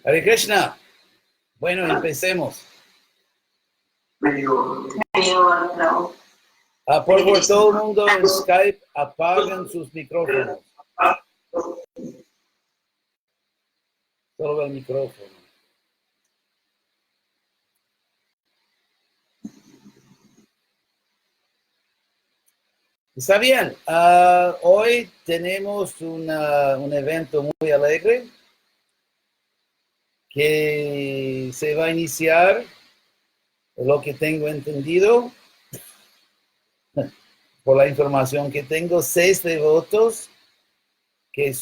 Hare Krishna. Bueno, empecemos. Por favor, todo el mundo en Skype, apaguen sus micrófonos. Solo el micrófono. Está bien. Hoy tenemos un evento muy alegre que se va a iniciar, lo que tengo entendido, por la información que tengo, 6 devotos que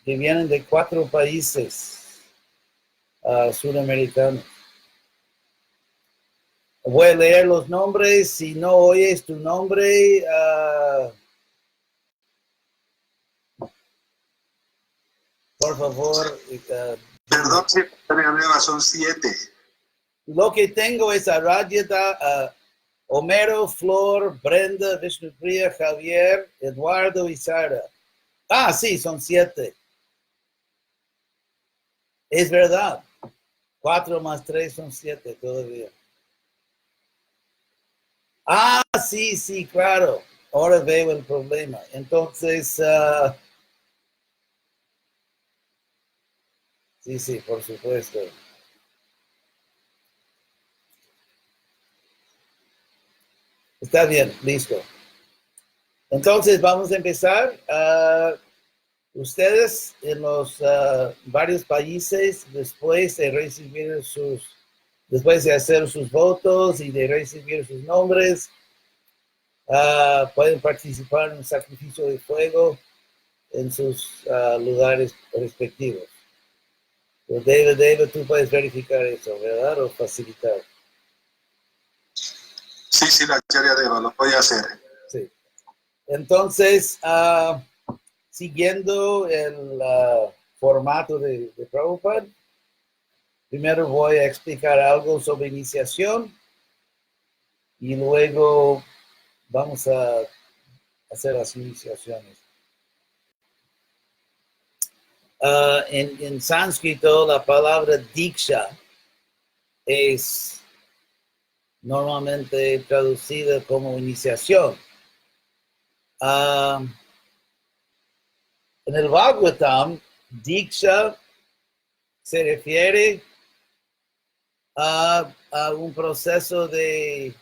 vienen de 4 países sudamericanos. Voy a leer los nombres. Si no oyes tu nombre, por favor. Perdón, son 7. Lo que tengo es Aradhyata, Homero, Flor, Brenda, Vishnupriya, Javier, Eduardo y Sara. Sí, son 7. Es verdad. 4 más 3 son 7 todavía. Sí, claro. Ahora veo el problema. Entonces, sí, por supuesto. Está bien, listo. Entonces, vamos a empezar. Ustedes en los varios países, después de hacer sus votos y de recibir sus nombres, pueden participar en un sacrificio de fuego en sus lugares respectivos. David, tú puedes verificar eso, ¿verdad? O facilitar. Sí, la Acharya Deva, lo voy a hacer. Sí. Entonces, siguiendo el formato de Prabhupada, primero voy a explicar algo sobre iniciación y luego vamos a hacer las iniciaciones. En sánscrito, la palabra diksha es normalmente traducida como iniciación. En el Bhagavatam, diksha se refiere a un proceso de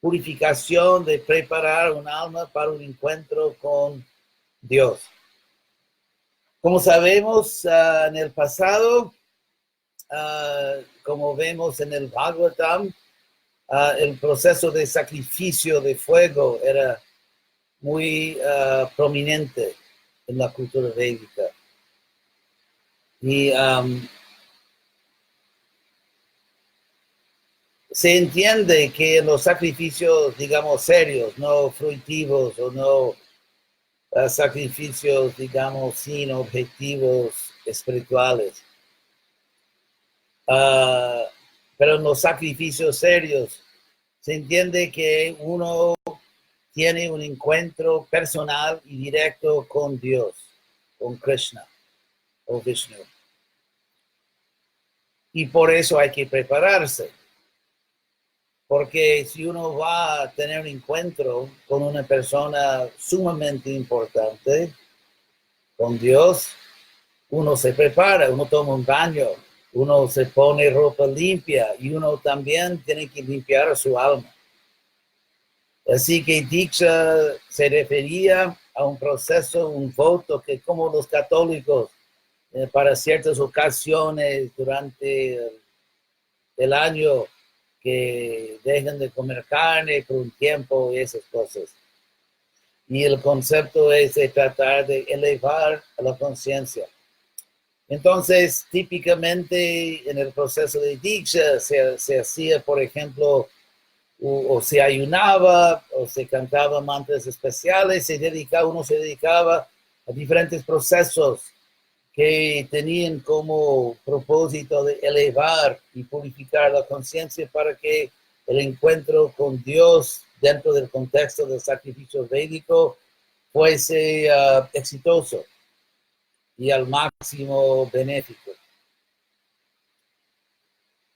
purificación, de preparar un alma para un encuentro con Dios. Como sabemos, en el pasado, como vemos en el Bhagavatam, el proceso de sacrificio de fuego era muy prominente en la cultura védica. Y se entiende que en los sacrificios, digamos, serios, no fruitivos o no sacrificios, digamos, sin objetivos espirituales. Pero en los sacrificios serios se entiende que uno tiene un encuentro personal y directo con Dios, con Krishna o Vishnu. Y por eso hay que prepararse. Porque si uno va a tener un encuentro con una persona sumamente importante, con Dios, uno se prepara, uno toma un baño, uno se pone ropa limpia y uno también tiene que limpiar su alma. Así que Diksha se refería a un proceso, un voto que como los católicos, para ciertas ocasiones durante el año, que dejan de comer carne por un tiempo y esas cosas. Y el concepto es de tratar de elevar a la conciencia. Entonces, típicamente en el proceso de Diksha se hacía, por ejemplo, o se ayunaba, o se cantaba mantras especiales, uno se dedicaba a diferentes procesos que tenían como propósito de elevar y purificar la conciencia para que el encuentro con Dios dentro del contexto del sacrificio védico fuese exitoso. y al máximo benéfico.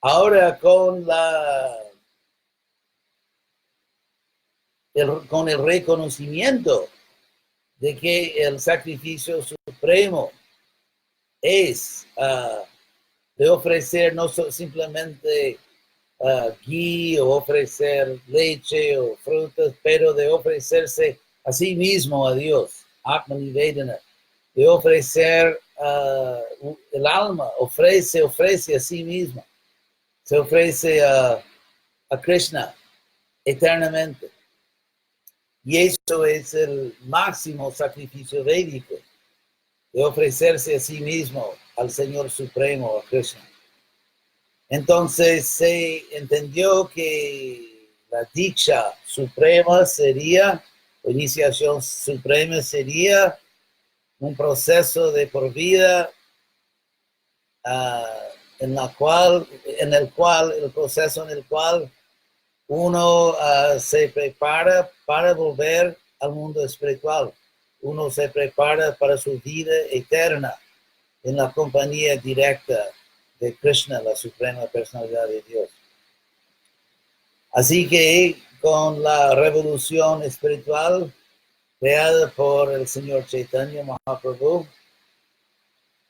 Ahora con el reconocimiento de que el sacrificio supremo es de ofrecer no simplemente ghee o ofrecer leche o frutas, pero de ofrecerse a sí mismo a Dios, Atma Nivedana, de ofrecer el alma, ofrece a sí mismo, se ofrece a Krishna eternamente. Y eso es el máximo sacrificio védico, de ofrecerse a sí mismo al Señor Supremo, a Krishna. Entonces se entendió que la diksha suprema sería, la iniciación suprema sería un proceso de por vida en el proceso en el cual uno se prepara para volver al mundo espiritual. Uno se prepara para su vida eterna en la compañía directa de Krishna, la suprema personalidad de Dios. Así que con la revolución espiritual creada por el Señor Chaitanya Mahaprabhu,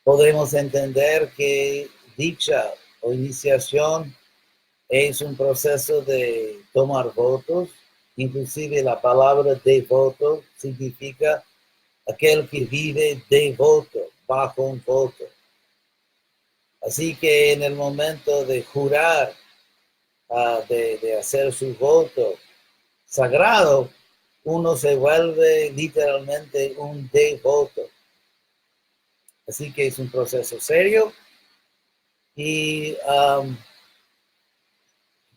podemos entender que dicha o iniciación es un proceso de tomar votos. Inclusive la palabra devoto significa aquel que vive devoto, bajo un voto. Así que en el momento de jurar, de hacer su voto sagrado, uno se vuelve literalmente un devoto. Así que es un proceso serio y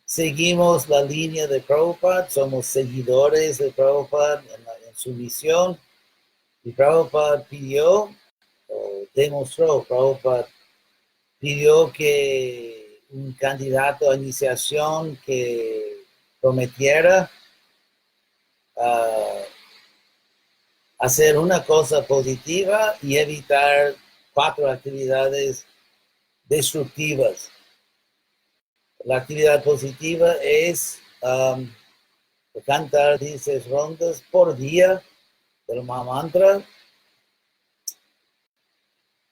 seguimos la línea de Prabhupada, somos seguidores de Prabhupada en su misión, y Prabhupada pidió, o demostró, Prabhupada pidió que un candidato a iniciación que prometiera hacer una cosa positiva y evitar 4 actividades destructivas. La actividad positiva es cantar 10 rondas por día del Mahamantra.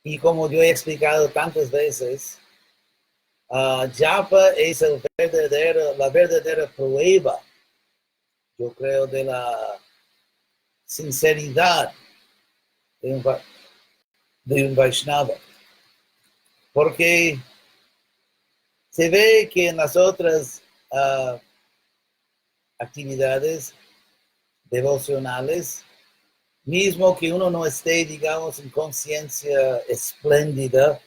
Y como yo he explicado tantas veces, Japa es la verdadera prueba, yo creo, de la sinceridad de un Vaishnava. Porque se ve que en las otras actividades devocionales, mismo que uno no esté, digamos, en conciencia espléndida,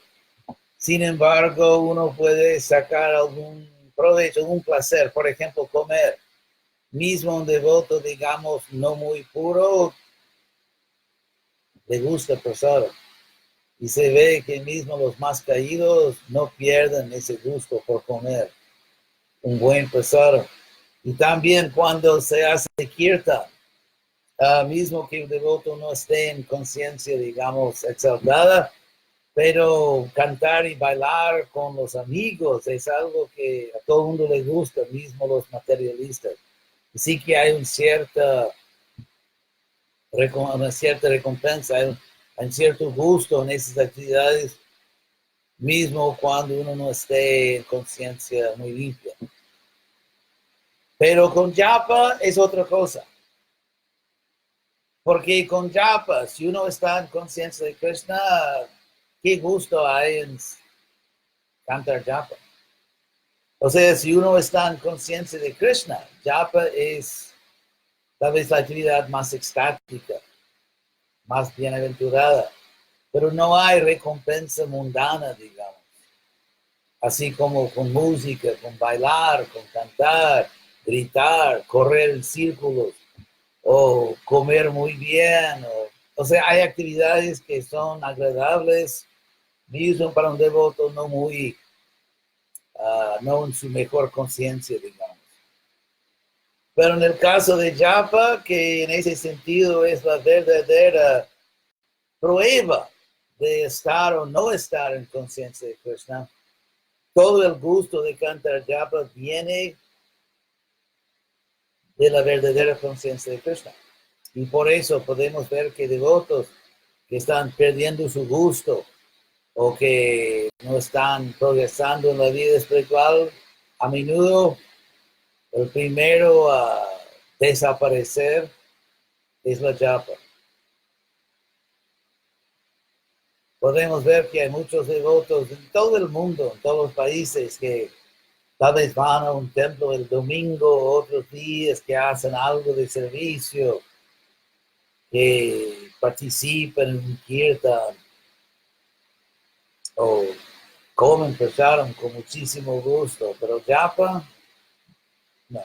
sin embargo, uno puede sacar algún provecho, algún placer, por ejemplo, comer. Mismo un devoto, digamos, no muy puro, le gusta persona. Y se ve que mismo los más caídos no pierden ese gusto por comer un buen persona. Y también cuando se hace kirtan, mismo que un devoto no esté en conciencia, digamos, exaltada, pero cantar y bailar con los amigos es algo que a todo el mundo le gusta, mismo los materialistas. Así que hay una cierta recompensa, hay un cierto gusto en esas actividades, mismo cuando uno no esté en conciencia muy limpia. Pero con japa es otra cosa. Porque con japa, si uno está en conciencia de Krishna, qué gusto hay en cantar japa. O sea, si uno está en conciencia de Krishna, japa es tal vez la actividad más extática, más bienaventurada, pero no hay recompensa mundana, digamos. Así como con música, con bailar, con cantar, gritar, correr en círculos, o comer muy bien. O sea, hay actividades que son agradables, mismo para un devoto no muy, no en su mejor conciencia, digamos. Pero en el caso de japa, que en ese sentido es la verdadera prueba de estar o no estar en conciencia de Krishna, todo el gusto de cantar japa viene de la verdadera conciencia de Krishna. Y por eso podemos ver que devotos que están perdiendo su gusto o que no están progresando en la vida espiritual, a menudo el primero a desaparecer es la japa. Podemos ver que hay muchos devotos en todo el mundo, en todos los países, que tal vez van a un templo el domingo, otros días que hacen algo de servicio, que participan en un kirtan o comen prasadam con muchísimo gusto, pero japa, no.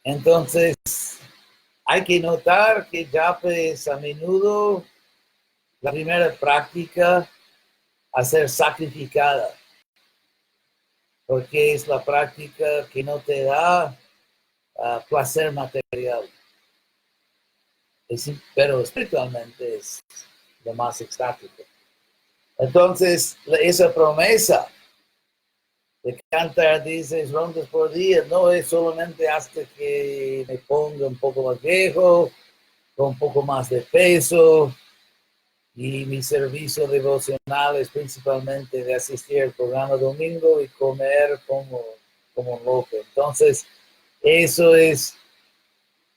Entonces, hay que notar que japa es a menudo la primera práctica a ser sacrificada, porque es la práctica que no te da placer material, pero espiritualmente es lo más extático. Entonces, esa promesa de cantar 16 rondas por día no es solamente hasta que me ponga un poco más viejo, con un poco más de peso, y mi servicio devocional es principalmente de asistir al programa domingo y comer como loco. Entonces, eso es,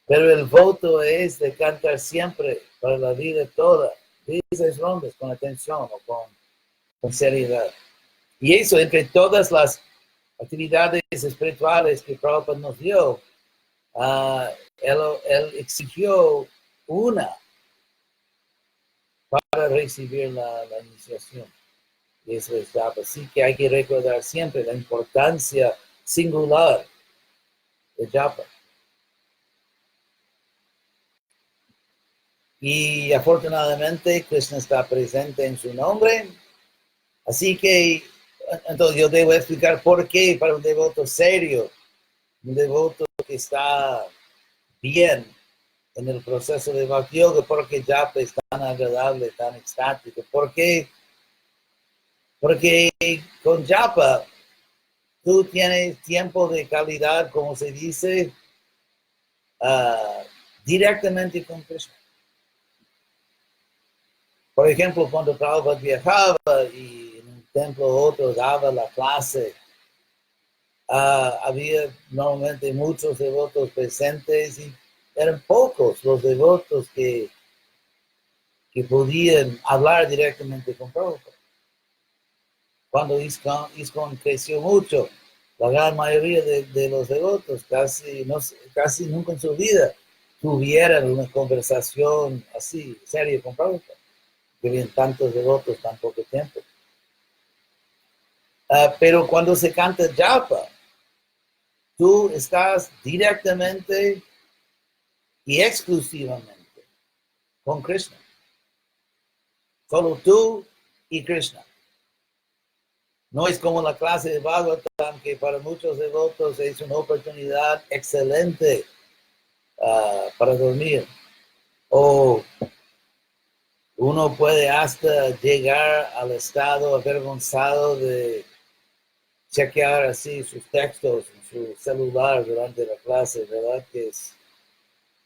pero el voto es de cantar siempre para la vida toda, 16 rondas con atención o con seriedad. Y eso entre todas las actividades espirituales que Prabhupada nos dio, él exigió una para recibir la iniciación. Y eso es japa. Así que hay que recordar siempre la importancia singular de japa. Y afortunadamente Krishna está presente en su nombre. Así que entonces yo debo explicar por qué para un devoto serio, un devoto que está bien en el proceso de Bhakti Yoga, porque japa es tan agradable, tan extático. ¿Por qué? Porque con japa tú tienes tiempo de calidad, como se dice, directamente con Krishna. Por ejemplo, cuando Prabhupada viajaba y en un templo u otro daba la clase, había normalmente muchos devotos presentes y eran pocos los devotos que podían hablar directamente con Prabhupada. Cuando ISKCON creció mucho, la gran mayoría de los devotos casi nunca en su vida tuvieran una conversación así, seria con Prabhupada. Que habían tantos devotos tan poco tiempo. Pero cuando se canta japa, tú estás directamente y exclusivamente con Krishna. Solo tú y Krishna. No es como la clase de Bhagavatam, que para muchos devotos es una oportunidad excelente para dormir. O uno puede hasta llegar al estado avergonzado de chequear así sus textos en su celular durante la clase, ¿verdad? Que es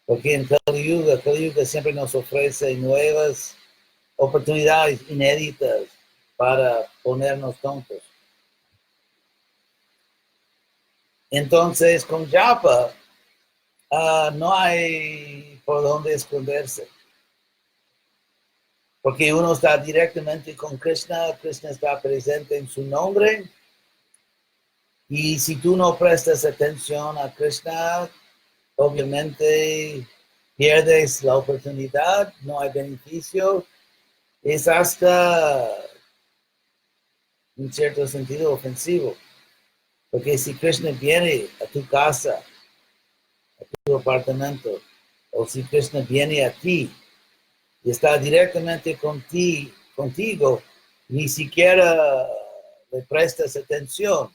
porque en Kali Yuga siempre nos ofrece nuevas oportunidades inéditas para ponernos tontos. Entonces, con japa no hay por dónde esconderse. Porque uno está directamente con Krishna, Krishna está presente en su nombre. Y si tú no prestas atención a Krishna, obviamente pierdes la oportunidad, no hay beneficio. Es hasta, en cierto sentido, ofensivo. Porque si Krishna viene a tu casa, a tu apartamento, o si Krishna viene a ti y está directamente contigo, ni siquiera le prestas atención.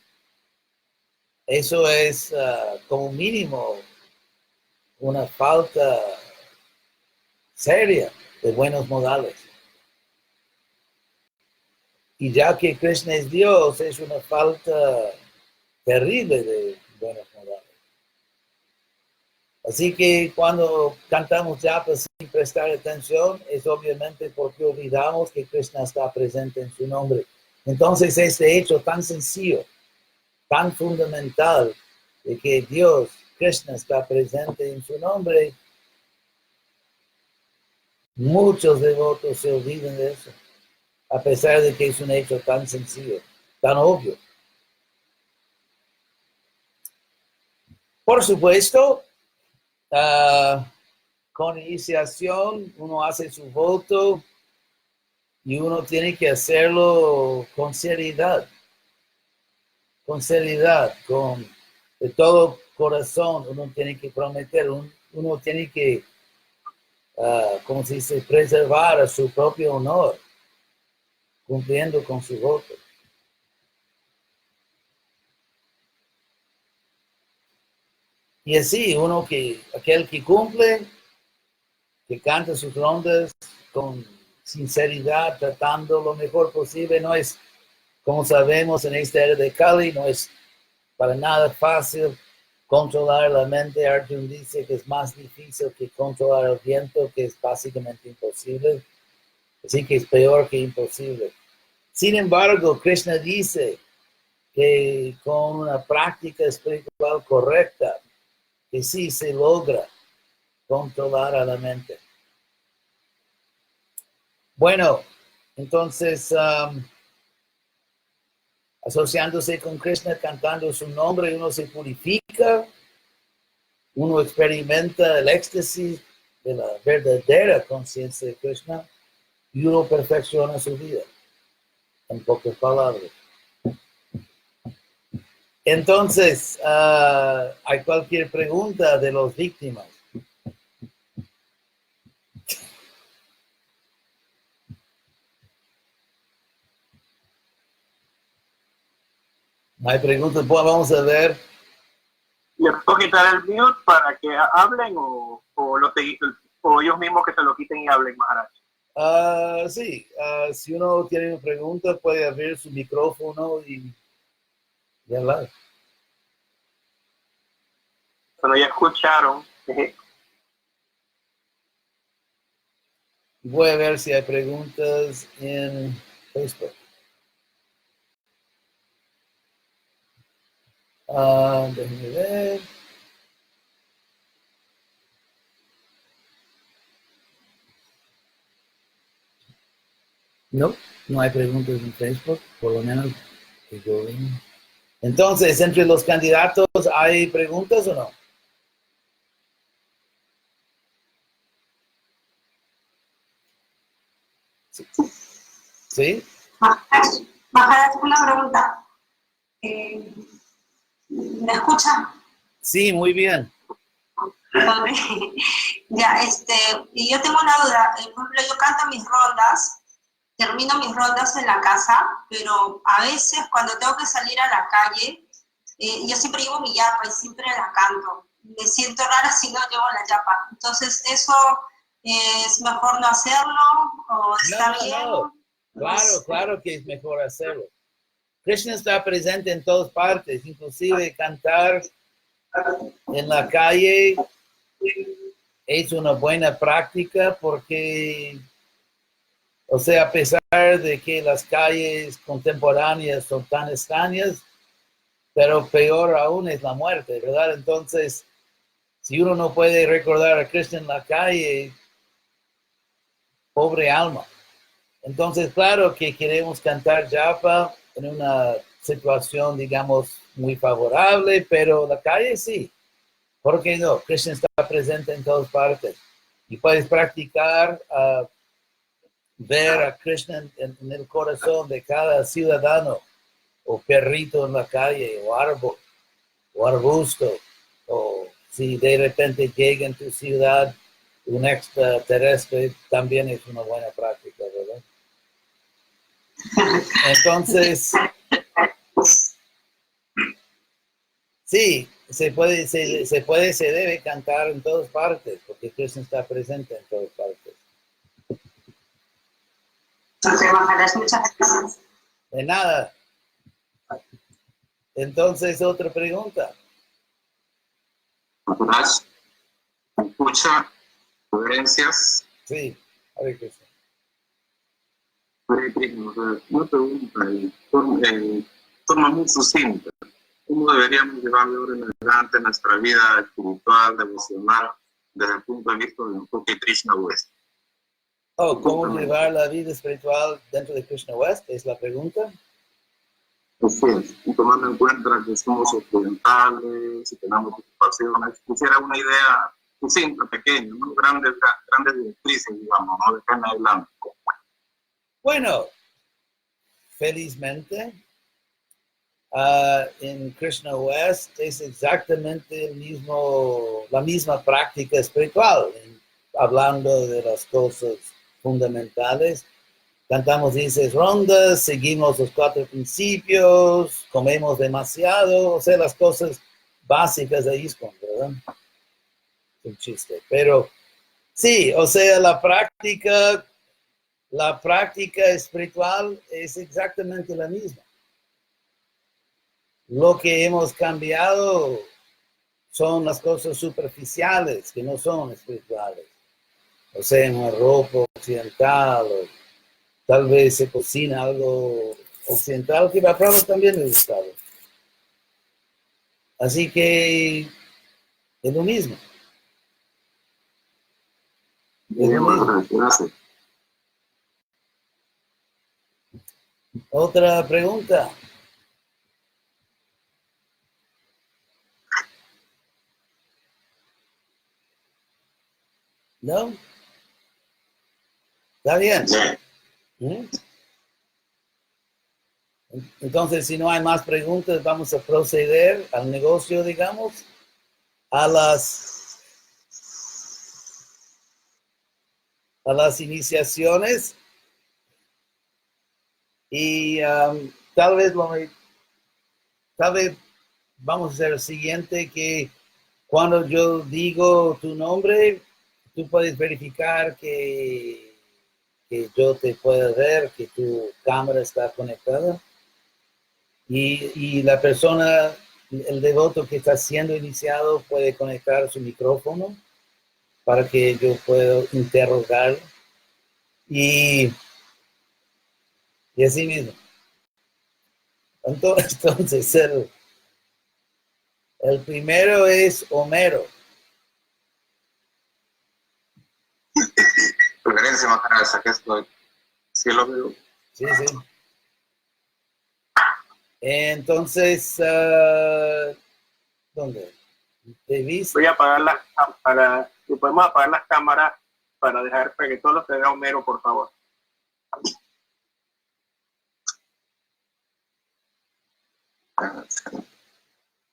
Eso es como mínimo una falta seria de buenos modales. Y ya que Krishna es Dios, es una falta terrible de buenos modales. Así que cuando cantamos japa sin prestar atención, es obviamente porque olvidamos que Krishna está presente en su nombre. Entonces, este hecho tan sencillo, tan fundamental, de que Dios, Krishna, está presente en su nombre, muchos devotos se olvidan de eso, a pesar de que es un hecho tan sencillo, tan obvio. Por supuesto, con iniciación uno hace su voto y uno tiene que hacerlo con seriedad, con de todo corazón. Uno tiene que prometer, uno tiene que, ¿cómo se dice?, preservar a su propio honor, cumpliendo con su voto. Y así, aquel que cumple, que canta sus rondas con sinceridad, tratando lo mejor posible, no es, como sabemos en esta era de Kali, no es para nada fácil controlar la mente. Arjuna dice que es más difícil que controlar el viento, que es básicamente imposible. Así que es peor que imposible. Sin embargo, Krishna dice que con una práctica espiritual correcta, que sí se logra controlar a la mente. Bueno, entonces, asociándose con Krishna, cantando su nombre, uno se purifica, uno experimenta el éxtasis de la verdadera conciencia de Krishna y uno perfecciona su vida, en pocas palabras. Entonces, hay cualquier pregunta de los víctimas. No hay preguntas, pues vamos a ver. ¿Le puedo quitar el mute para que hablen o ellos mismos que se lo quiten y hablen, Maharaj? Sí, si uno tiene una pregunta, puede abrir su micrófono y hablar. Pero ya escucharon. Voy a ver si hay preguntas en Facebook. Déjenme ver. No hay preguntas en Facebook, por lo menos que yo veo. Entonces, entre los candidatos, ¿hay preguntas o no? ¿Sí? Maharaj, una pregunta. ¿Me escucha? Sí, muy bien. Ya, y yo tengo una duda. Por ejemplo, yo canto mis rondas, termino mis rondas en la casa, pero a veces cuando tengo que salir a la calle, yo siempre llevo mi yapa y siempre la canto. Me siento rara si no llevo la yapa. Entonces, ¿eso es mejor no hacerlo o está bien? No. Claro que es mejor hacerlo. Krishna está presente en todas partes, inclusive cantar en la calle es una buena práctica porque, o sea, a pesar de que las calles contemporáneas son tan extrañas, pero peor aún es la muerte, ¿verdad? Entonces, si uno no puede recordar a Krishna en la calle, pobre alma. Entonces, claro que queremos cantar japa en una situación, digamos, muy favorable, pero la calle sí. ¿Por qué no? Krishna está presente en todas partes. Y puedes practicar, ver a Krishna en el corazón de cada ciudadano, o perrito en la calle, o árbol, o arbusto, o si de repente llega en tu ciudad un extraterrestre, también es una buena práctica, ¿verdad? Entonces, sí, se debe cantar en todas partes, porque Krishna está presente en todas partes. Ok, Maharaj, muchas gracias. De nada. Entonces, otra pregunta. Maharaj, escucha sugerencias. Sí, a ver qué sea. Una pregunta en forma muy sucinta. ¿Cómo deberíamos llevar de ahora en adelante nuestra vida espiritual, devocional, desde el punto de vista del enfoque Krishna West? Oh, ¿cómo llevar la vida espiritual dentro de Krishna West? Es la pregunta. Así es, y tomando en cuenta que somos occidentales y tenemos ocupaciones, quisiera una idea sucinta, pequeña, ¿no? Grandes directrices, digamos, ¿no? De qué me hablando. Bueno, felizmente, en Krishna West es exactamente la misma práctica espiritual, hablando de las cosas fundamentales. Cantamos 10 rondas, seguimos los 4 principios, comemos demasiado, o sea, las cosas básicas de ISKCON, ¿verdad? Es un chiste, pero sí, o sea, la práctica espiritual es exactamente la misma. Lo que hemos cambiado son las cosas superficiales que no son espirituales. O sea, una ropa occidental, o tal vez se cocina algo occidental que a Prabhupada también le gustaba. Así que es lo mismo. Gracias. Otra pregunta. ¿No? ¿Está bien? ¿Mm? Entonces, si no hay más preguntas, vamos a proceder al negocio, digamos, a las iniciaciones. Y tal vez vamos a hacer lo siguiente, que cuando yo digo tu nombre, tú puedes verificar que yo te pueda ver, que tu cámara está conectada. Y la persona, el devoto que está siendo iniciado, puede conectar su micrófono para que yo pueda interrogar. Y así mismo. Entonces, el primero es Homero. Reverencia, Maharaj, aquí estoy. Sí lo veo. Sí, sí. Entonces, ¿dónde? ¿Te viste? Voy a apagar podemos apagar las cámaras para dejar para que todos los que vea Homero, por favor.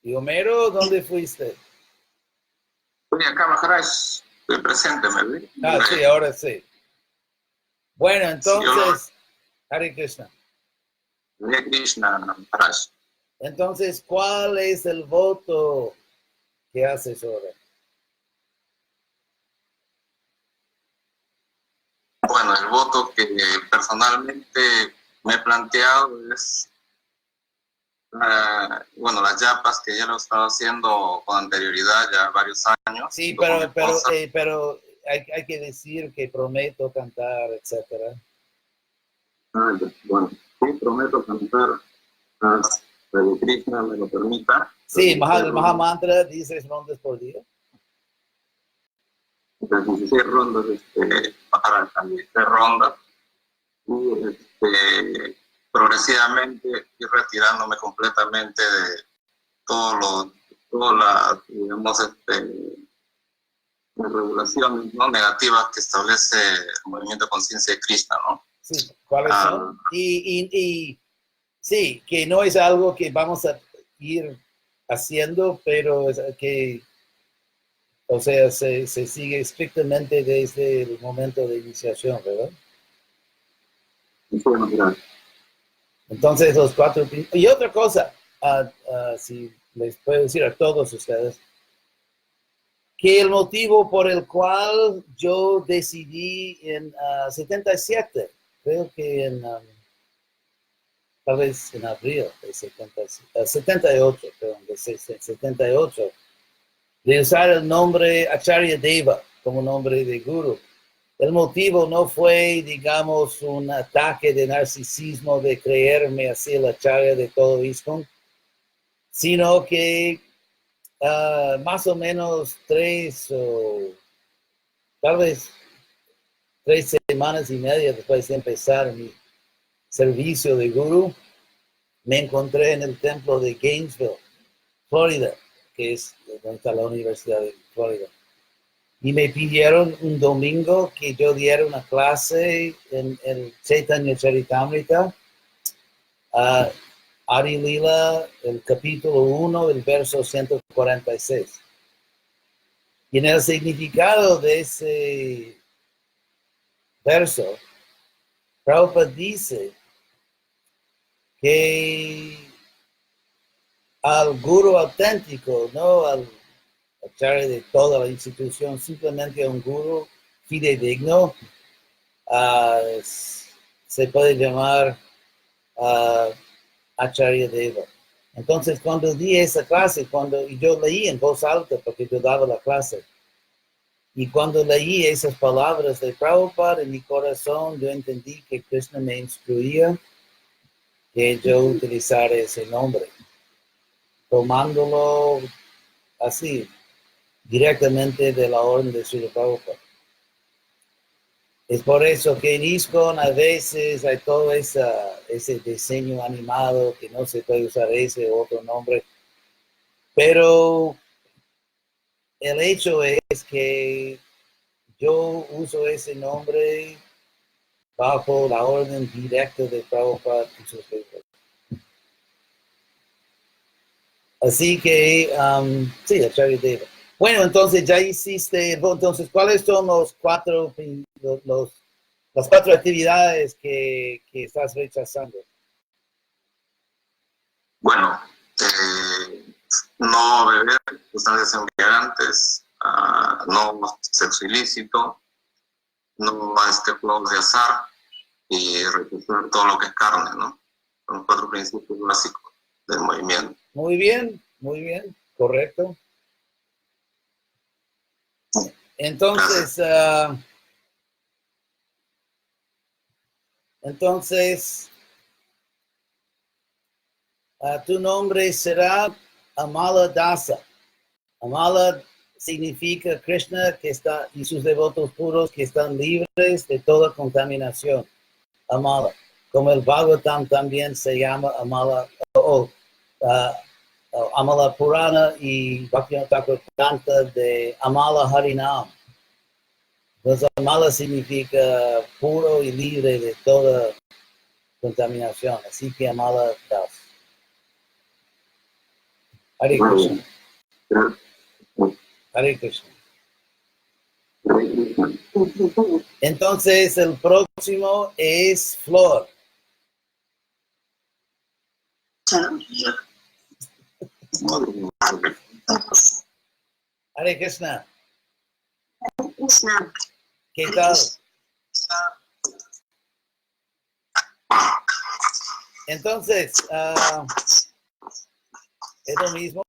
¿Y Homero, dónde fuiste? Estoy acá, Maharaj. Estoy presente, ¿me ve? Ah, sí, ahora sí. Bueno, entonces, Hare Krishna. Hare Krishna, Maharaj. Entonces, ¿cuál es el voto que haces ahora? Bueno, el voto que personalmente me he planteado es, las yapas que ya lo he estado haciendo con anterioridad, ya varios años. Sí, pero hay que decir que prometo cantar, etcétera. Bueno, sí, prometo cantar hasta que Krishna me lo permita. Sí, el Mahamantra, 10 rondas por día. Las 16 rondas, para también 16 rondas. Y progresivamente ir retirándome completamente de todas las, digamos, las regulaciones, ¿no?, negativas que establece el movimiento de conciencia de Krishna, ¿no? Sí, ¿cuáles son? Y sí, que no es algo que vamos a ir haciendo, pero es que, o sea, se sigue estrictamente desde el momento de iniciación, ¿verdad? Bueno, gracias. Entonces, los 4... Y otra cosa, si les puedo decir a todos ustedes, que el motivo por el cual yo decidí en 77, creo que tal vez en abril de 78, perdón, de 78, de usar el nombre Acharya Deva como nombre de guru. El motivo no fue, digamos, un ataque de narcisismo de creerme así el Acharya de todo ISKCON, sino que más o menos 3 o tal vez 3 semanas y media después de empezar mi servicio de guru, me encontré en el templo de Gainesville, Florida, que es donde está la Universidad de Florida. Y me pidieron un domingo que yo diera una clase en el Chaitanya Charitamrita, Adi Lila, el capítulo 1, el verso 146. Y en el significado de ese verso, Prabhupada dice que al guru auténtico, no al acharya de toda la institución, simplemente a un guru fidedigno, se puede llamar Acharya Deva. Entonces, cuando di esa clase, y yo leí en voz alta porque yo daba la clase, y cuando leí esas palabras de Prabhupada en mi corazón, yo entendí que Krishna me instruía que yo utilizara ese nombre, tomándolo así, directamente de la orden de Srila Prabhupada. Es por eso que en ISKCON a veces hay todo ese diseño animado que no se puede usar ese u otro nombre, pero el hecho es que yo uso ese nombre bajo la orden directa de Prabhupada y sus libros. Así que, sí, Acharya Deva. Bueno, entonces ya hiciste, entonces, ¿cuáles son las 4 actividades que estás rechazando? Bueno, no beber sustancias embriagantes, no sexo ilícito, no juegos de azar y rechazar todo lo que es carne, ¿no? Son los 4 principios básicos del movimiento. Muy bien, correcto. Entonces, tu nombre será Amala Dasa. Amala significa Krishna que está y sus devotos puros que están libres de toda contaminación. Amala. Como el Bhagavatam también se llama Amala, Amala Purana y Bhaktivinoda Thakur canta de Amala Harinam. Entonces, Amala significa puro y libre de toda contaminación. Así que Amala Das. Hare Krishna. Hare Krishna. Entonces, el próximo es Flor. Hare Krishna. ¿Qué tal? Entonces, es lo mismo.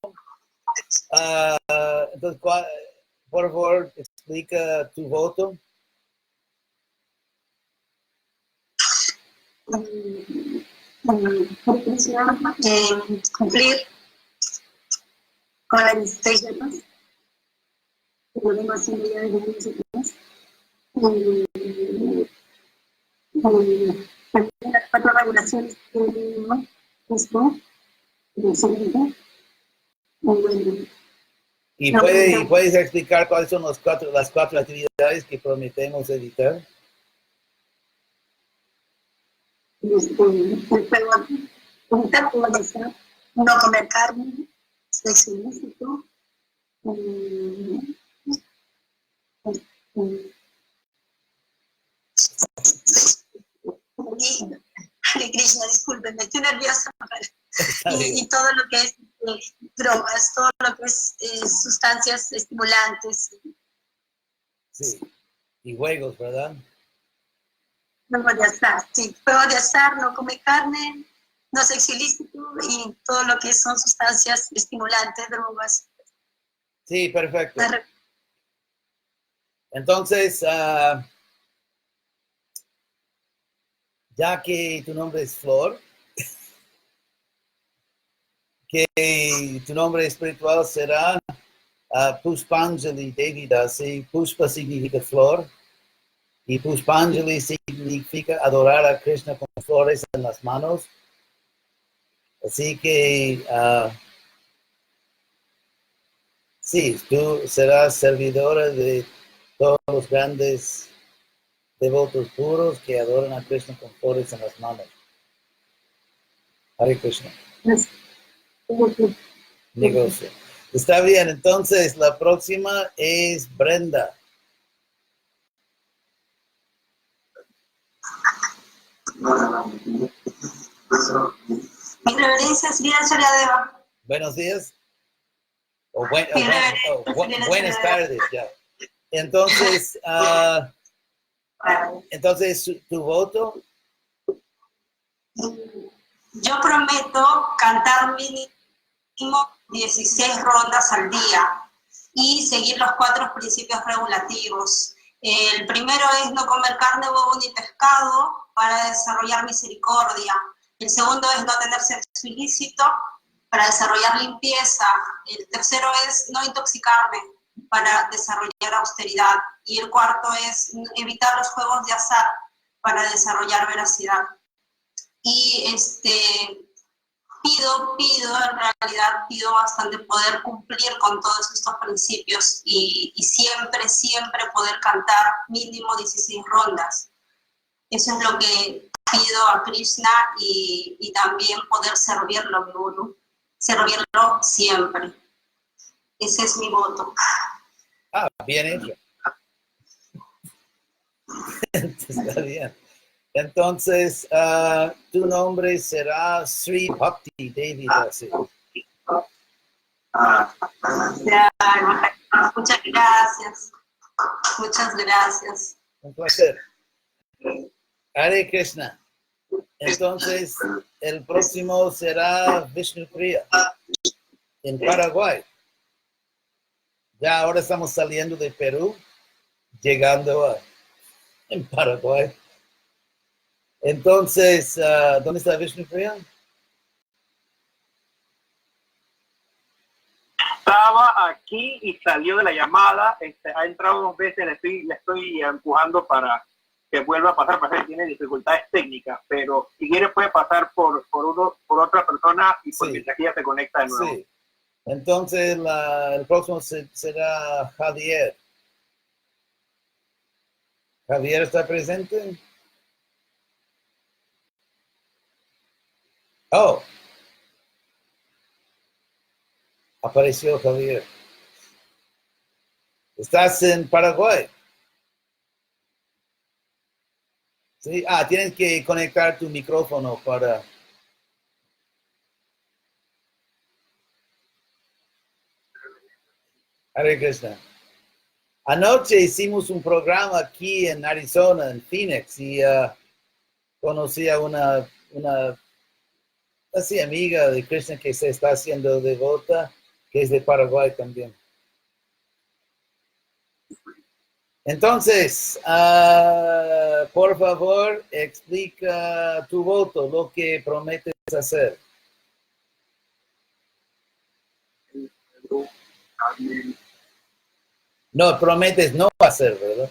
Entonces, por favor, explica tu voto. Cumplir con las 16 etapas que lo vengo haciendo ya desde años atrás. También las 4 regulaciones que tenemos, esto, ¿Y puedes explicar cuáles son las 4 actividades que prometemos editar? No comer carne, sexo ilícito, Krishna, discúlpenme, estoy nerviosa. Y todo lo que es drogas, todo lo que es sustancias estimulantes. Sí, y juegos, ¿verdad? Juego de azar, sí. Juego de azar, no come carne, no sexo ilícito y todo lo que son sustancias estimulantes, drogas. Sí, perfecto. Entonces, ya que tu nombre es Flor, que tu nombre espiritual será Pushpanjali Devidasi. Pushpa significa flor y Pushpanjali significa adorar a Krishna con flores en las manos. Así que sí, tú serás servidora de todos los grandes devotos puros que adoran a Krishna con flores en las manos. Hare Krishna. Negocio. Está bien, entonces la próxima es Brenda. Mi reverencia es Vida Charyadeva. Buenos días. Buenas tardes, ya. Entonces, ¿tu voto? Yo prometo cantar mínimo 16 rondas al día y seguir los 4 principios regulativos. El primero es no comer carne, huevo ni pescado para desarrollar misericordia. El segundo es no tener sexo ilícito para desarrollar limpieza. El tercero es no intoxicarme para desarrollar austeridad. Y el cuarto es evitar los juegos de azar para desarrollar veracidad. Y en realidad pido bastante poder cumplir con todos estos principios y siempre poder cantar mínimo 16 rondas. Eso es lo que pido a Krishna y también poder servirlo, mi guru, servirlo siempre. Ese es mi voto. Bien hecho. Está bien. Entonces, tu nombre será Sri Bhakti Devidasi. Muchas gracias. Muchas gracias. Un placer. Hare Krishna. Entonces, el próximo será Vishnupriya, en Paraguay. Ya ahora estamos saliendo de Perú, llegando en Paraguay. Entonces, ¿dónde está Vishnupriya? Estaba aquí y salió de la llamada. Ha entrado 2 veces, le estoy empujando para que vuelva a pasar, para que tiene dificultades técnicas, pero si quiere puede pasar por otra persona y porque aquí ya se conecta de nuevo. Sí. Entonces, el próximo será Javier. ¿Javier está presente? Oh. Apareció Javier. ¿Estás en Paraguay? Sí. Tienes que conectar tu micrófono para... Hare Krishna. Anoche hicimos un programa aquí en Arizona, en Phoenix, y conocí a una así amiga de Krishna que se está haciendo devota, que es de Paraguay también. Entonces, por favor, explica tu voto, lo que prometes hacer. No, prometes no hacer, ¿verdad?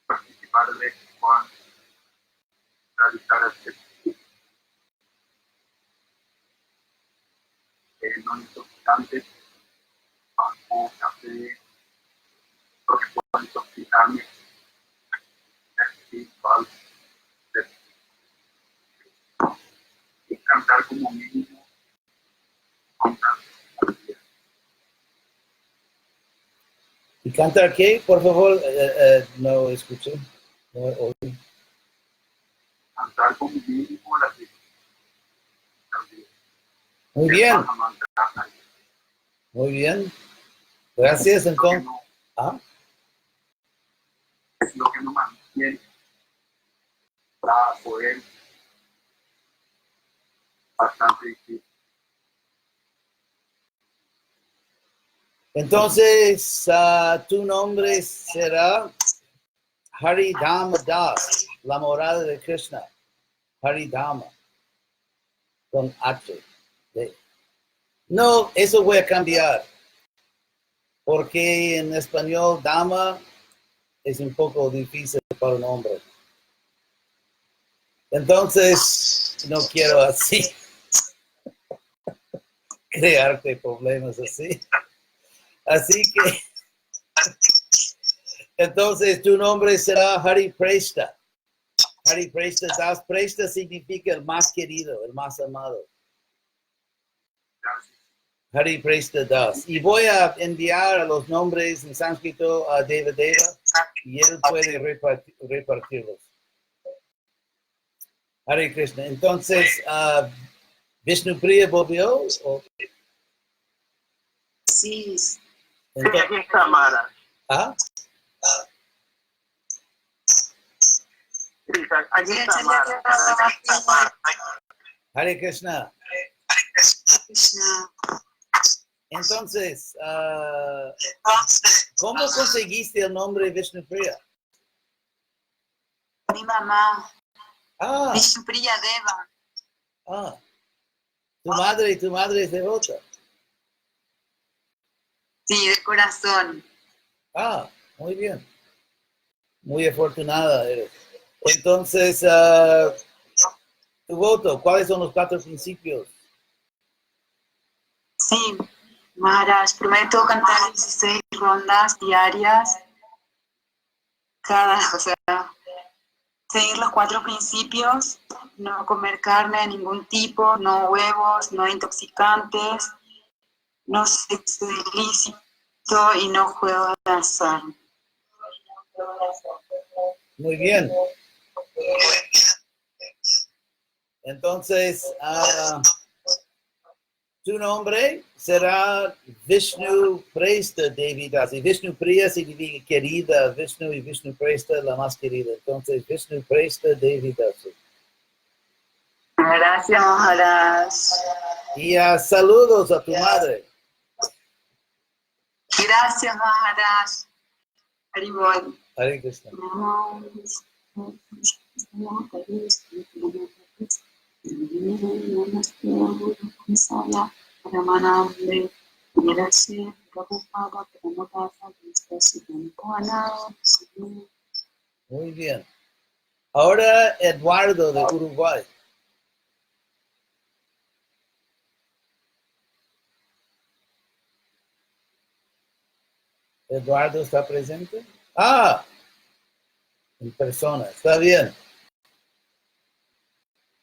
Participar de Juan, realizar no intoxicantes, banco, café, lo que pueda intoxicarme, espiritual, y cantar como mínimo, contar. ¿Y cantar qué? Por favor, no escuché. No oí. Cantar como mínimo la vida. Muy bien. Muy bien. Gracias, entonces. Es lo que no mantiene fue bastante difícil. Entonces, tu nombre será Haridama Das, la morada de Krishna. Haridama, con H. No, eso voy a cambiar, porque en español Dama es un poco difícil para un hombre. Entonces, no quiero así crearte problemas así. Así que, entonces tu nombre será Hari Presta. Hari Presta Das. Presta significa el más querido, el más amado. Hari Presta Das. Y voy a enviar a los nombres en sánscrito a Devadeva y él puede repartirlos. Hare Krishna. Entonces, Vishnupriya volvió. Sí. Entonces, aquí está Mara. ¿ah? Sí, aquí está Mara. Hare Krishna. Entonces, ¿cómo conseguiste el nombre Vishnupriya? Mi mamá, Ah, Vishnupriya Deva. tu madre es devota. Sí, de corazón. Muy bien. Muy afortunada eres. Entonces, tu voto, ¿cuáles son los 4 principios? Sí, Maharaj, prometo cantar 16 rondas diarias, o sea, seguir los 4 principios, no comer carne de ningún tipo, no huevos, no intoxicantes, no sexo ilícito y no juego de azar. Muy bien. Entonces, tu nombre será Vishnu Presta Devi Das. Y Vishnu Priya significa querida, Vishnu y Vishnu Presta la más querida. Entonces, Vishnu Presta Devi Das. Gracias, Maharaj. Y saludos a tu madre. Gracias, Maharaj. Haribol. Hare Krishna. Muy bien. Ahora Eduardo de Uruguay. Eduardo está presente. En persona. Está bien.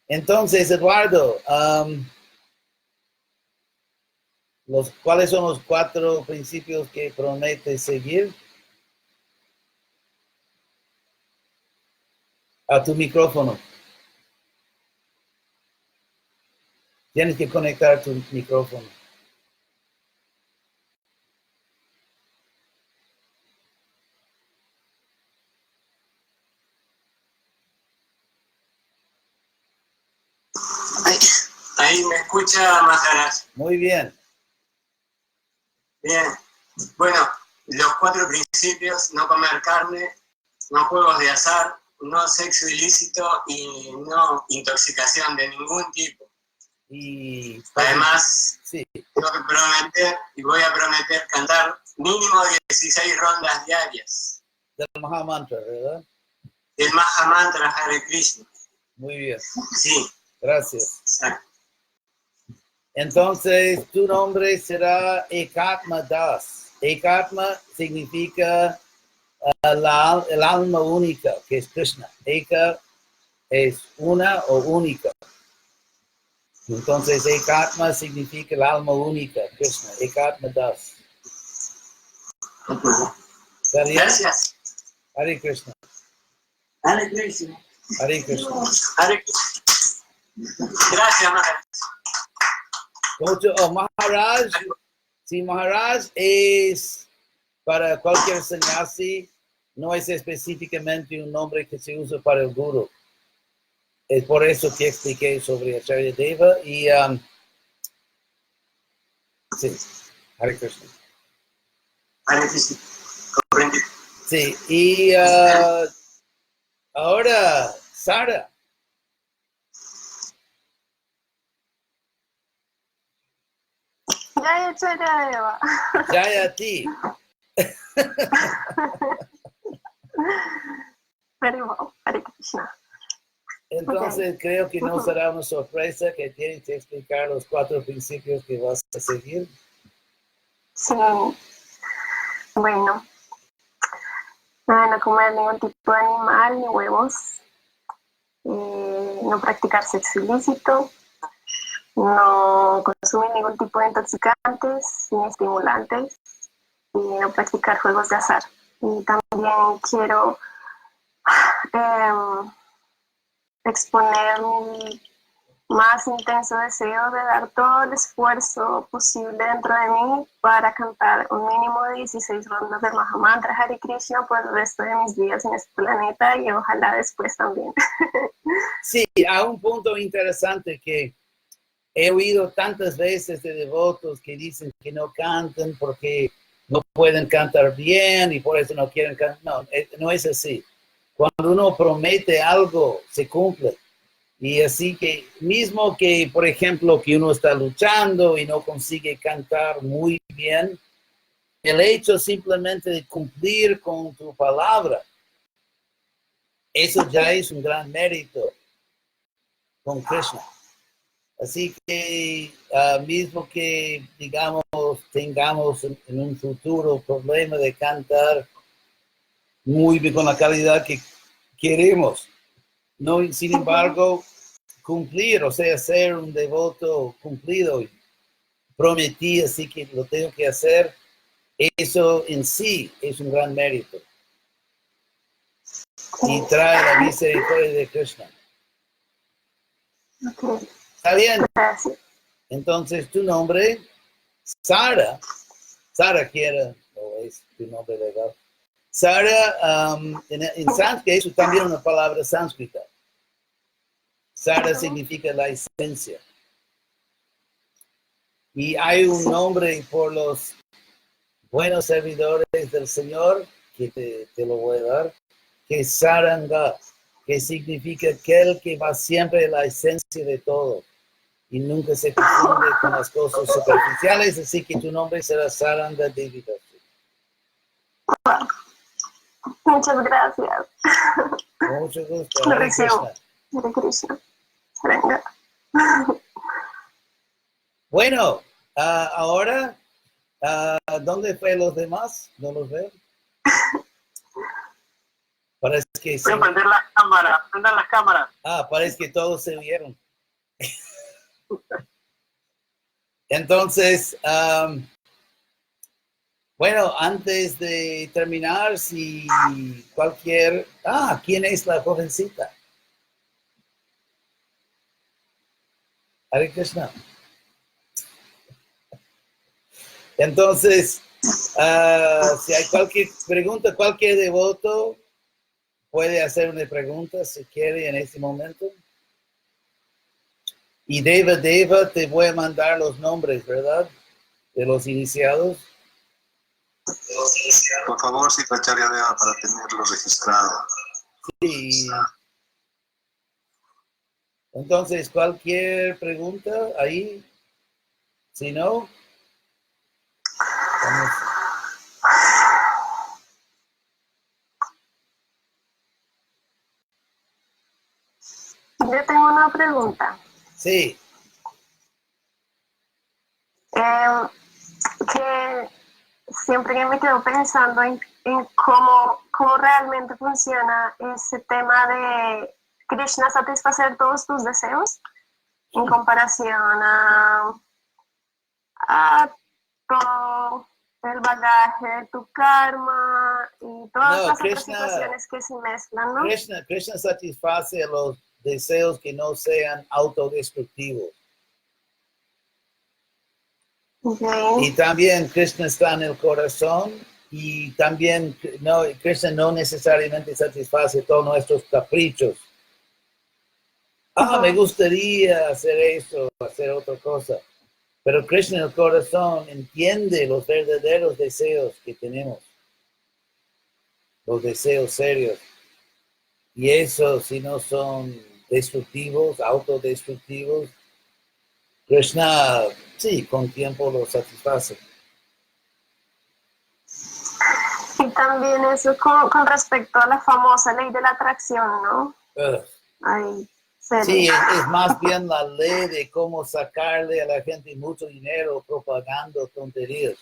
Entonces, Eduardo, ¿cuáles son los 4 principios que prometes seguir? A tu micrófono. Tienes que conectar tu micrófono. Ahí me escucha Maharaj. Muy bien. Bien. Bueno, los 4 principios: no comer carne, no juegos de azar, no sexo ilícito y no intoxicación de ningún tipo. Y además, sí, tengo que prometer y voy a prometer cantar mínimo 16 rondas diarias del Mahamantra, ¿verdad? del Mahamantra Hare Krishna. Muy bien. Sí. Gracias. Exacto. Entonces, tu nombre será Ekatma Das. Ekatma significa el alma única, que es Krishna. Eka es una o única. Entonces, Ekatma significa el alma única, Krishna. Ekatma Das. ¿Está bien? Gracias. Hare Krishna. Hare Krishna. Hare Krishna. Hare Krishna. Gracias, Maharaj. Maharaj, sí, Maharaj es para cualquier sannyasi, no es específicamente un nombre que se usa para el guru. Es por eso que expliqué sobre Acharya Deva y sí, Hare Krishna. Hare Krishna. Comprendí. Sí, y ahora, Sara. Jaya Acharya Deva. Jayati. Hare Krishna. Entonces creo que no será una sorpresa que tienes que explicar los 4 principios que vas a seguir. Sí. Bueno. No comer ningún tipo de animal ni huevos. No practicar sexo ilícito. No consumir ningún tipo de intoxicantes ni estimulantes. Y no practicar juegos de azar. Y también quiero exponer mi más intenso deseo de dar todo el esfuerzo posible dentro de mí para cantar un mínimo de 16 rondas del Mahamantra Hare Krishna por el resto de mis días en este planeta y ojalá después también. Sí, hay un punto interesante que he oído tantas veces de devotos que dicen que no cantan porque no pueden cantar bien y por eso no quieren cantar. No, no es así. Cuando uno promete algo, se cumple. Y así que, mismo que, por ejemplo, que uno está luchando y no consigue cantar muy bien, el hecho simplemente de cumplir con tu palabra, eso ya es un gran mérito con Krishna. Así que, mismo que, digamos, tengamos en un futuro problema de cantar muy bien con la calidad que queremos, no, sin embargo, cumplir, o sea, ser un devoto cumplido, prometí, así que lo tengo que hacer, eso en sí es un gran mérito. Y trae la misericordia de Krishna. Okay. ¿Está bien? Gracias. Entonces, tu nombre, Sara quiere, o es tu nombre legal. Sara, en sánscrito, es también una palabra sánscrita. Sara significa la esencia. Y hay un nombre por los buenos servidores del Señor, que te lo voy a dar, que es Saranga, que significa aquel que va siempre a la esencia de todo y nunca se confunde con las cosas superficiales, así que tu nombre será Saranga Devi. Muchas gracias. Con mucho gusto. Lo Hare recibo. Krishna. Hare Krishna. Saranga. Bueno, ahora, ¿dónde fue los demás? ¿No los veo? Parece que sí. Voy a prender la cámara, prendan las cámaras. Parece que todos se vieron. Entonces, bueno, antes de terminar, si cualquier... ¿quién es la jovencita? Hare Krishna. Entonces, si hay cualquier pregunta, cualquier devoto puede hacer una pregunta si quiere en este momento. Y Deva, te voy a mandar los nombres, ¿verdad? De los iniciados. Por favor, cita Acharya Deva para tenerlo registrado. Sí. Entonces, cualquier pregunta ahí. Si no, vamos. Yo tengo una pregunta. Sí. Que siempre que me quedo pensando en cómo realmente funciona ese tema de Krishna satisfacer todos tus deseos en comparación a todo el bagaje de tu karma y todas las otras situaciones que se mezclan, ¿no? Krishna satisface los deseos que no sean autodestructivos. Okay. Y también Krishna está en el corazón y también Krishna no necesariamente satisface todos nuestros caprichos. me gustaría hacer eso, hacer otra cosa. Pero Krishna en el corazón entiende los verdaderos deseos que tenemos, los deseos serios. Y eso, si no son destructivos, autodestructivos, Krishna, sí, con tiempo lo satisface. Y también eso con respecto a la famosa ley de la atracción, ¿no? Ay, sí, es más bien la ley de cómo sacarle a la gente mucho dinero propagando tonterías.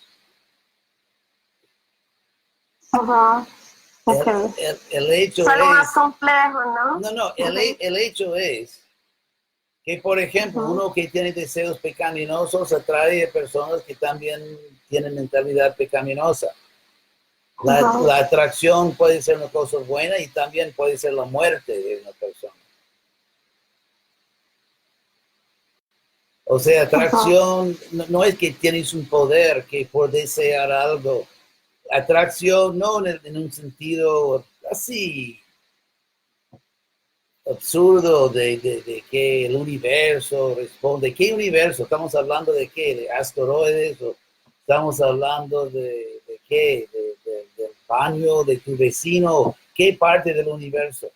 Okay. El hecho es algo es... más complejo, ¿no? No, el hecho es que, por ejemplo, uno que tiene deseos pecaminosos atrae a personas que también tienen mentalidad pecaminosa. La atracción puede ser una cosa buena y también puede ser la muerte de una persona. O sea, atracción no es que tienes un poder que por desear algo. Atracción no en un sentido así absurdo de que el universo responde. ¿Qué universo? ¿Estamos hablando de qué? ¿De asteroides? ¿O estamos hablando de qué? ¿Del baño de tu vecino? ¿Qué parte del universo?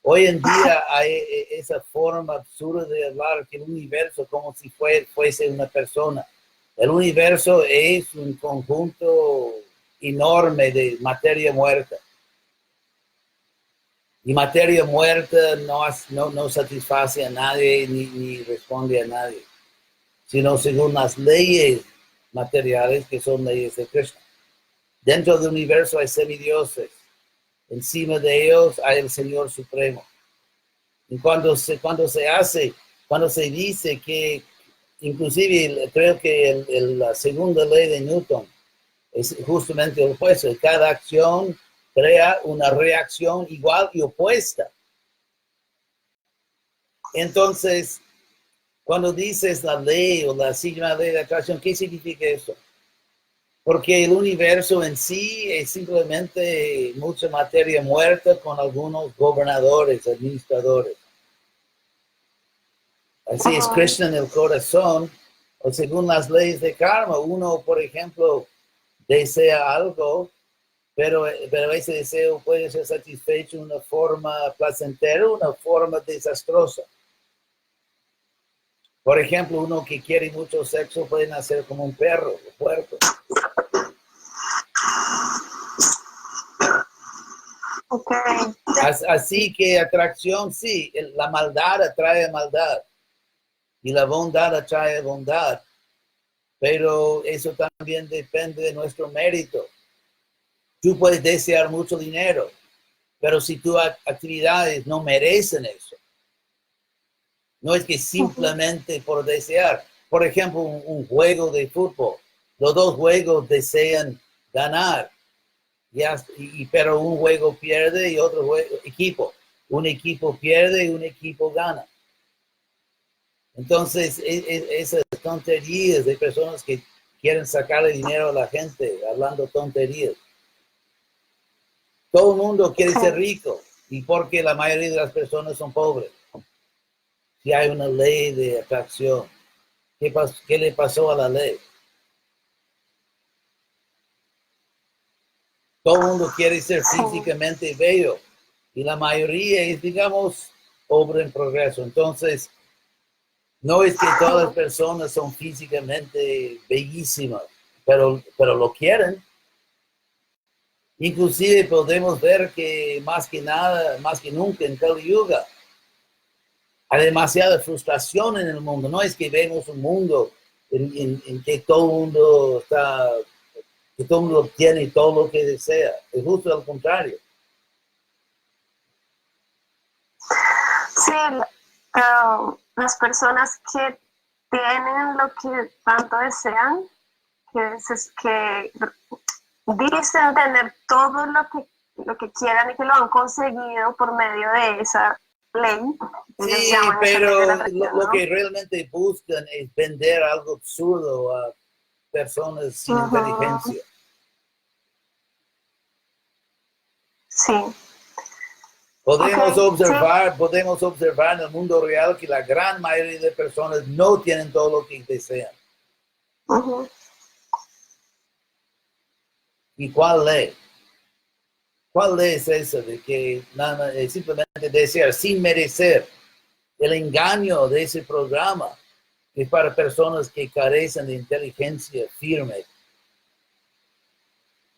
Hoy en día hay esa forma absurda de hablar que el universo como si fuese una persona. El universo es un conjunto enorme de materia muerta. Y materia muerta no satisface a nadie ni responde a nadie, sino según las leyes materiales que son leyes de Krishna. Dentro del universo hay semidioses. Encima de ellos hay el Señor Supremo. Y cuando se dice que, inclusive creo que la segunda ley de Newton es justamente el opuesto. Cada acción crea una reacción igual y opuesta. Entonces, cuando dices la ley o la sigma ley de atracción, ¿qué significa eso? Porque el universo en sí es simplemente mucha materia muerta con algunos gobernadores, administradores. Así es Krishna en el corazón, o según las leyes de karma, uno, por ejemplo, desea algo, pero ese deseo puede ser satisfecho de una forma placentera o una forma desastrosa. Por ejemplo, uno que quiere mucho sexo puede nacer como un perro o puerco. Okay. Así que atracción, sí, la maldad atrae maldad y la bondad atrae bondad, pero eso también depende de nuestro mérito. Tú puedes desear mucho dinero, pero si tus actividades no merecen eso, no es que simplemente por desear. Por ejemplo, un juego de fútbol. Los dos juegos desean ganar, pero un juego pierde y otro equipo. Un equipo pierde y un equipo gana. Entonces, esas tonterías de personas que quieren sacarle dinero a la gente hablando tonterías. Todo el mundo quiere ser rico y porque la mayoría de las personas son pobres. Si hay una ley de atracción, ¿qué le pasó a la ley? Todo el mundo quiere ser físicamente bello y la mayoría es, digamos, obra en progreso. Entonces, no es que todas las personas son físicamente bellísimas, pero lo quieren. Inclusive podemos ver que más que nunca en Kali Yuga, hay demasiada frustración en el mundo. No es que vemos un mundo en que todo el mundo que todo el mundo obtiene todo lo que desea. Es justo al contrario. Sí, las personas que tienen lo que tanto desean, que dicen tener todo lo que quieran y que lo han conseguido por medio de esa ley. Sí, pero lo que realmente buscan es vender algo absurdo a personas sin inteligencia. Sí. Podemos Ok, podemos observar en el mundo real que la gran mayoría de personas no tienen todo lo que desean. ujú. ¿Y cuál ley? ¿Cuál ley es esa de que nada, simplemente desear sin merecer? El engaño de ese programa es para personas que carecen de inteligencia firme.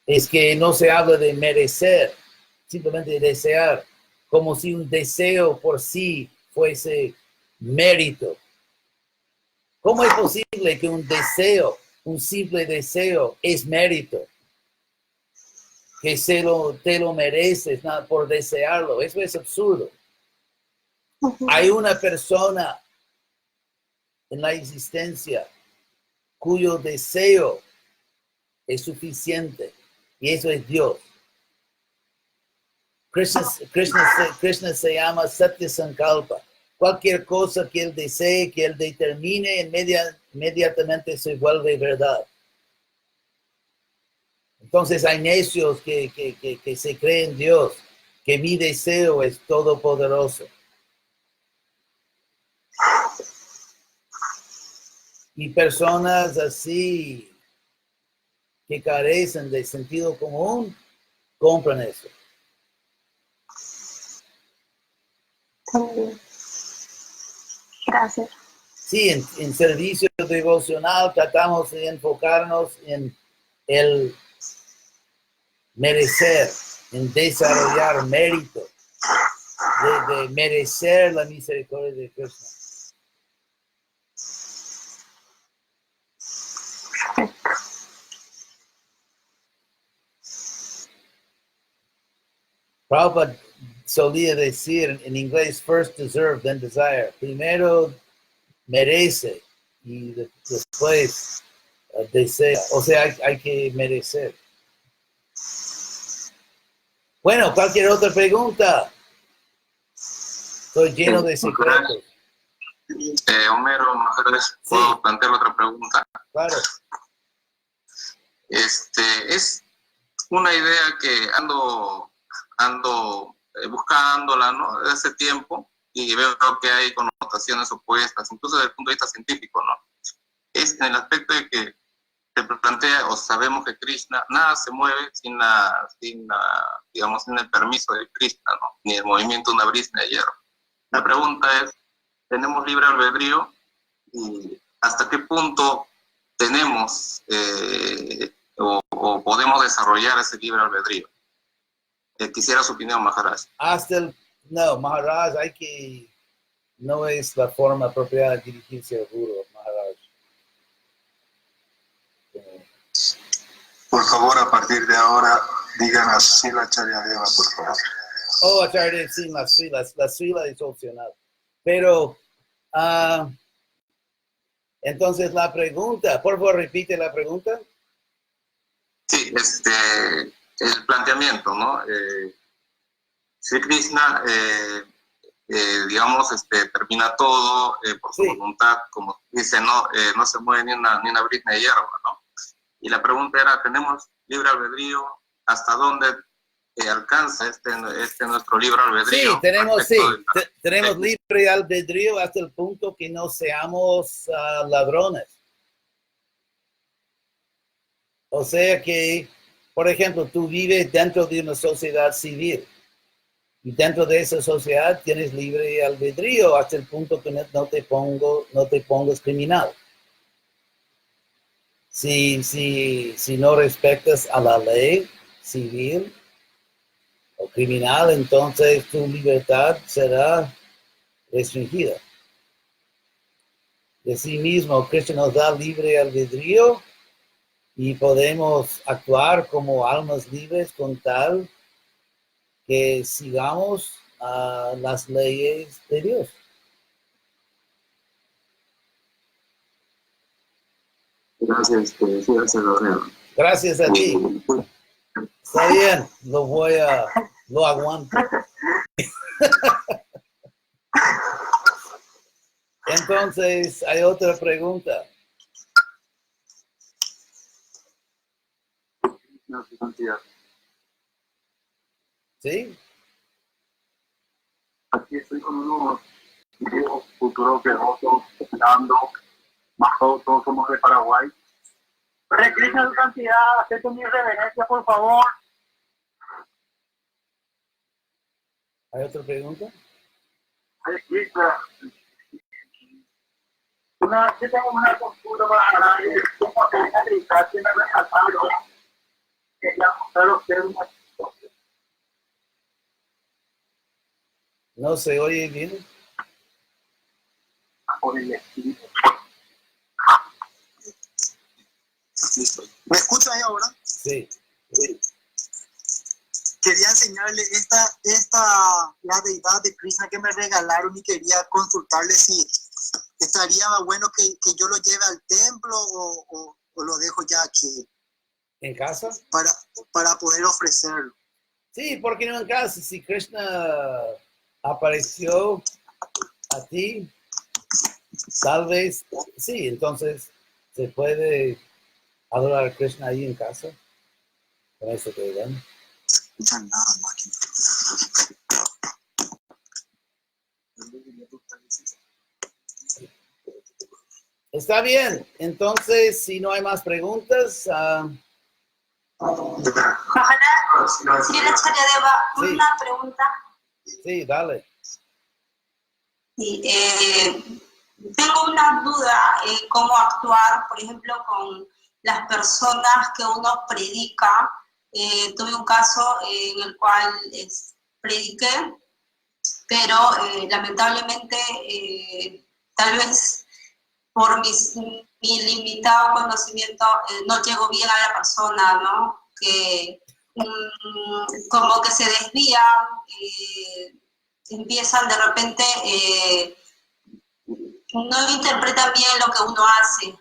Es que no se habla de merecer, simplemente de desear, como si un deseo por sí fuese mérito. ¿Cómo es posible que un deseo, un simple deseo, es mérito? Que te lo mereces nada por desearlo. Eso es absurdo. Hay una persona en la existencia cuyo deseo es suficiente y eso es Dios. Krishna se llama Satya Sankalpa. Cualquier cosa que él desee, que él determine, inmediatamente se vuelve verdad. Entonces hay necios que se creen Dios, que mi deseo es todopoderoso. Y personas así que carecen de sentido común, compran eso. También. Gracias. Sí, en servicio devocional tratamos de enfocarnos en el merecer, en desarrollar mérito, de merecer la misericordia de Krishna. Prabhupada solía decir en inglés, first deserve, then desire. Primero merece y después desea. O sea, hay que merecer. Bueno, cualquier otra pregunta. Estoy lleno de secretos. Homero, Maharaj, ¿puedo Sí. plantear otra pregunta? Claro. Es una idea que ando buscándola, ¿no? Desde hace tiempo y veo que hay connotaciones opuestas, incluso desde el punto de vista científico, ¿no? Es en el aspecto de que se plantea o sabemos que Krishna, nada se mueve sin el permiso de Krishna, ¿no? Ni el movimiento de una brisa de hierro. La pregunta es, ¿tenemos libre albedrío? ¿Y hasta qué punto tenemos o podemos desarrollar ese libre albedrío? Quisiera su opinión, Maharaj. No, Maharaj, no es la forma apropiada de dirigirse al Guru, Maharaj. Por favor, a partir de ahora, digan así la Charyadeva, por favor. Oh, Acharya, sí, la sila es opcional. Pero, entonces la pregunta, por favor, repite la pregunta. Sí, el planteamiento, ¿no? Si Krishna, termina todo por su voluntad, como dice, no se mueve ni una brizna de hierba, ¿no? Y la pregunta era, ¿tenemos libre albedrío? ¿Hasta dónde alcanza nuestro libre albedrío? Sí, tenemos libre albedrío hasta el punto que no seamos ladrones. O sea que, por ejemplo, tú vives dentro de una sociedad civil y dentro de esa sociedad tienes libre albedrío hasta el punto que no te pongas criminal. Si no respetas a la ley civil o criminal, entonces tu libertad será restringida. De sí mismo, Krishna nos da libre albedrío y podemos actuar como almas libres con tal que sigamos las leyes de Dios. Gracias, Gracias a ti. Está bien, lo aguanto. Entonces, hay otra pregunta. ¿Sí? somos hijos futuros que nosotros esperando, más todos somos de Paraguay. Hare Krishna, su santidad, acepto mi reverencia, por favor. ¿Hay otra pregunta? Hare Krishna. Yo tengo una consulta para nadie, como que venga a gritar, que me resaltaron. Quería mostrar a ustedes una. No se oye bien. Por el espíritu. ¿Me escuchan ahí ahora? Sí. Quería enseñarle la deidad de Krishna que me regalaron y quería consultarle si estaría bueno que yo lo lleve al templo o lo dejo ya aquí ¿En casa? para poder ofrecerlo. Sí, ¿por qué no en casa? Si Krishna apareció a ti, tal vez, sí, entonces se puede adorar a Krishna ahí en casa. Con eso te dan. Ya nada, máquina. Está bien, entonces si no hay más preguntas, Ojalá, si la Charyadeva, Sí. una pregunta. sí, dale. Sí, tengo una duda, cómo actuar, por ejemplo, con las personas que uno predica. Tuve un caso en el cual prediqué, pero lamentablemente tal vez por mi limitado conocimiento no llego bien a la persona, ¿no? Que como que se desvían, empiezan de repente, no interpretan bien lo que uno hace,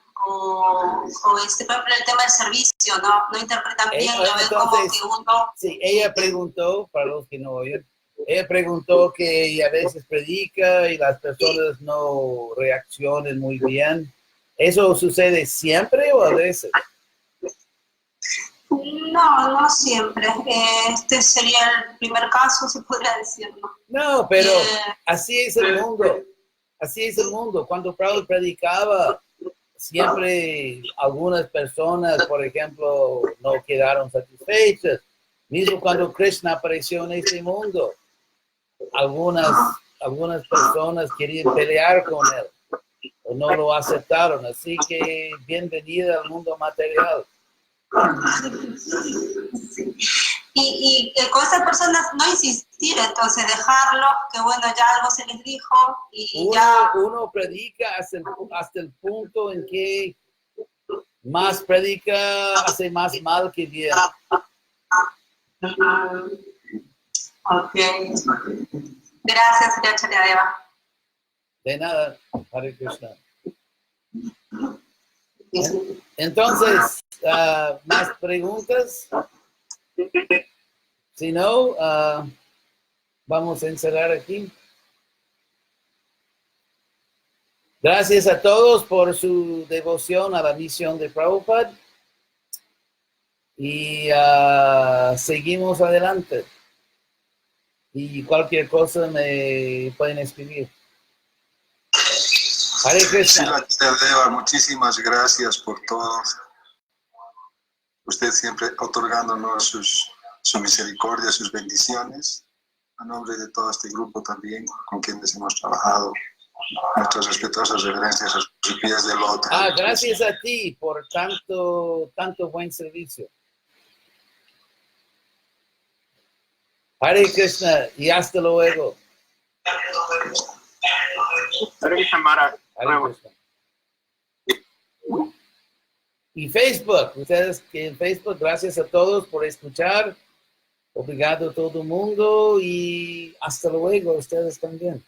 por ejemplo, el tema del servicio, no interpretan bien, lo ven como Entonces, que uno... sí, ella preguntó, para los que no oyen, ella preguntó que ella a veces predica y las personas no reaccionan muy bien. ¿Eso sucede siempre o a veces? No siempre. Este sería el primer caso, se podría decir, ¿no? No, pero así es el mundo. Así es el mundo. Cuando Prabhupada predicaba, siempre algunas personas, por ejemplo, no quedaron satisfechas. Mismo cuando Krishna apareció en este mundo, algunas personas querían pelear con él o no lo aceptaron. Así que bienvenida al mundo material. Y con esas personas no insistir, entonces dejarlo, que bueno, ya algo se les dijo y ya... Uno predica hasta el punto en que más predica hace más mal que bien. Ok. Gracias, señora Charyadeva. De nada, Hare Krishna. Entonces, ¿más preguntas? Si no, vamos a encerrar aquí. Gracias a todos por su devoción a la misión de Prabhupada. Y seguimos adelante. Y cualquier cosa me pueden escribir. Hare Krishna. Charyadeva, muchísimas gracias por todo. Usted siempre otorgándonos su misericordia, sus bendiciones. A nombre de todo este grupo también, con quienes hemos trabajado. Nuestras respetuosas reverencias a sus pies del otro. Gracias a ti por tanto buen servicio. Hare Krishna y hasta luego. Hare Krishna, Maharaj. Hare Krishna. Y Facebook, ustedes que en Facebook, gracias a todos por escuchar. Obrigado a todo el mundo y hasta luego, ustedes también.